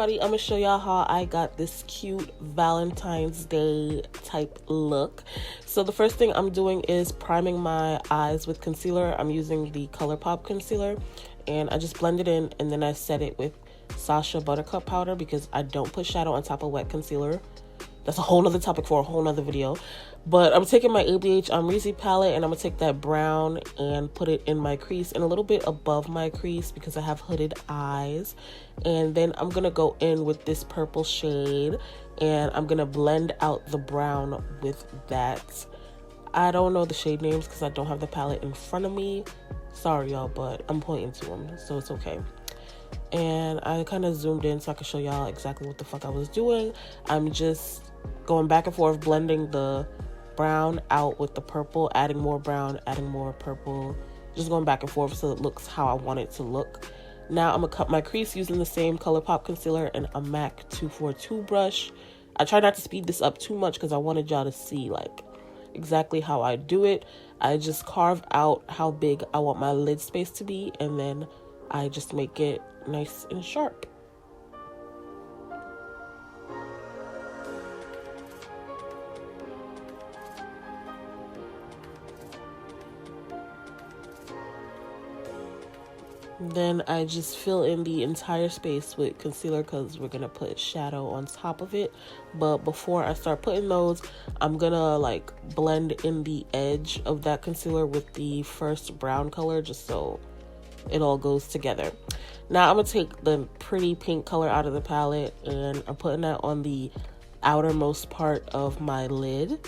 everybody, I'm gonna show y'all how I got this cute Valentine's Day type look. So the first thing I'm doing is priming my eyes with concealer. I'm using the ColourPop concealer, and I just blend it in, and then I set it with Sacha Buttercup powder because I don't put shadow on top of wet concealer. That's a whole nother topic for a whole nother video. But I'm taking my ABH Amrezy palette, and I'm going to take that brown and put it in my crease and a little bit above my crease because I have hooded eyes. And then I'm going to go in with this purple shade, and I'm going to blend out the brown with that. I don't know the shade names because I don't have the palette in front of me. Sorry, y'all, but I'm pointing to them, so it's okay. And I kind of zoomed in so I could show y'all exactly what the fuck I was doing. I'm just going back and forth, blending the brown out with the purple, adding more brown, adding more purple, just going back and forth so it looks how I want it to look. Now I'm gonna cut my crease using the same ColourPop concealer and a MAC 242 brush. I try not to speed this up too much because I wanted y'all to see like exactly how I do it. I just carve out how big I want my lid space to be, and then I just make it nice and sharp. Then I just fill in the entire space with concealer because we're gonna put shadow on top of it. But before I start putting those, I'm gonna like blend in the edge of that concealer with the first brown color just so it all goes together. Now I'm gonna take the pretty pink color out of the palette, and I'm putting that on the outermost part of my lid.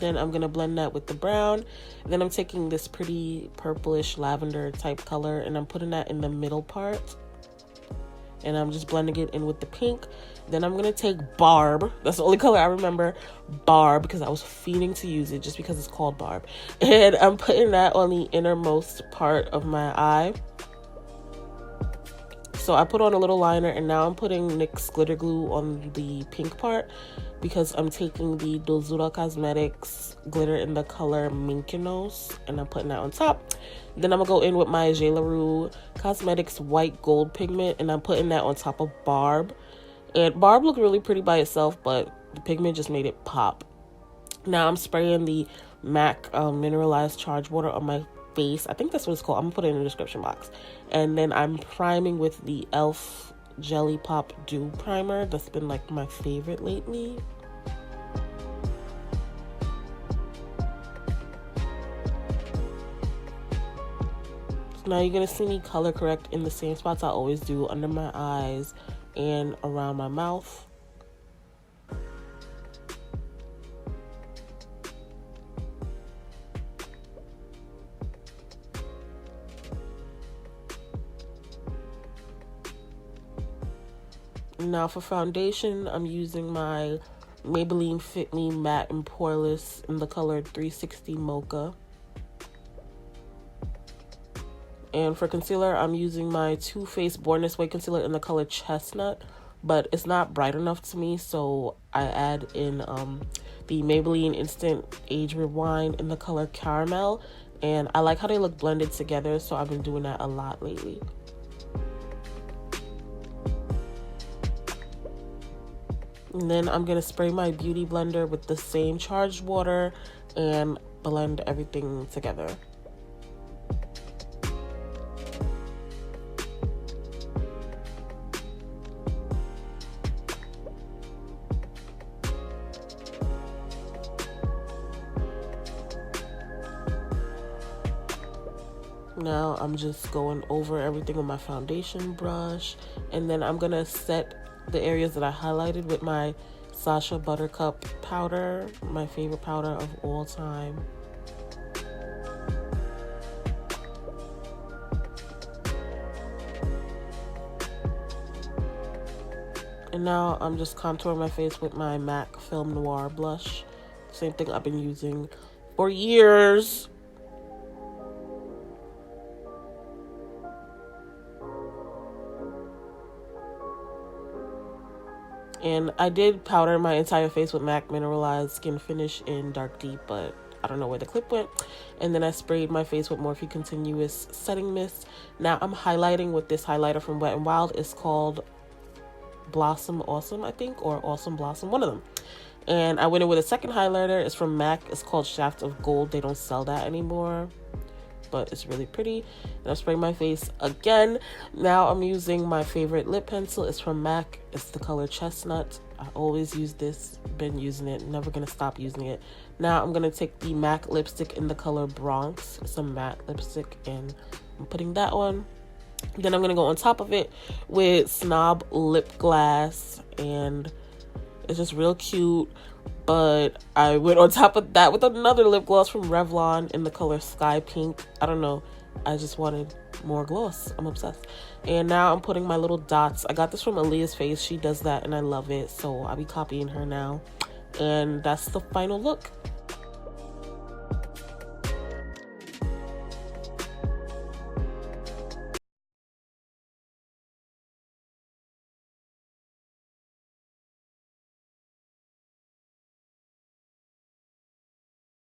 Then I'm gonna blend that with the brown. Then I'm taking this pretty purplish lavender type color, and I'm putting that in the middle part. And I'm just blending it in with the pink. Then I'm gonna take Barb. That's the only color I remember, Barb, because I was fiending to use it just because it's called Barb. And I'm putting that on the innermost part of my eye. So I put on a little liner, and now I'm putting NYX glitter glue on the pink part because I'm taking the Dulzura Cosmetics glitter in the color Mykonos, and I'm putting that on top. Then I'm gonna go in with my J. Cosmetics white gold pigment, and I'm putting that on top of Barb. And Barb looked really pretty by itself, but the pigment just made it pop. Now I'm spraying the MAC mineralized charge water on my face. I think that's what it's called. I'm gonna put it in the description box. And then I'm priming with the e.l.f. Jelly Pop Dew Primer. That's been like my favorite lately. So now you're gonna see me color correct in the same spots I always do, under my eyes and around my mouth. Now for foundation, I'm using my Maybelline Fit Me Matte and Poreless in the color 360 Mocha. And for concealer, I'm using my Too Faced Born This Way concealer in the color Chestnut, but it's not bright enough to me, so I add in the Maybelline Instant Age Rewind in the color Caramel, and I like how they look blended together, so I've been doing that a lot lately. And then I'm going to spray my beauty blender with the same charged water and blend everything together. Now I'm just going over everything with my foundation brush, and then I'm going to set the areas that I highlighted with my Sacha Buttercup powder, my favorite powder of all time. And now I'm just contouring my face with my MAC Film Noir blush. Same thing I've been using for years. And I did powder my entire face with MAC Mineralized Skin Finish in Dark Deep, but I don't know where the clip went. And then I sprayed my face with Morphe Continuous Setting Mist. Now I'm highlighting with this highlighter from Wet n Wild. It's called Blossom Awesome, I think, or Awesome Blossom, one of them. And I went in with a second highlighter. It's from MAC. It's called Shaft of Gold. They don't sell that anymore, but it's really pretty. And I'm spraying my face again. Now I'm using my favorite lip pencil. It's from MAC. It's the color Chestnut. I always use this. Been using it. Never gonna stop using it. Now I'm gonna take the MAC lipstick in the color Bronx. It's a matte lipstick, and I'm putting that on. Then I'm gonna go on top of it with Snob Lip Glass, and it's just real cute. But I went on top of that with another lip gloss from Revlon in the color Sky Pink. I don't know. I just wanted more gloss. I'm obsessed. And now I'm putting my little dots. I got this from Aaliyah's Face. She does that and I love it. So I'll be copying her now. And that's the final look.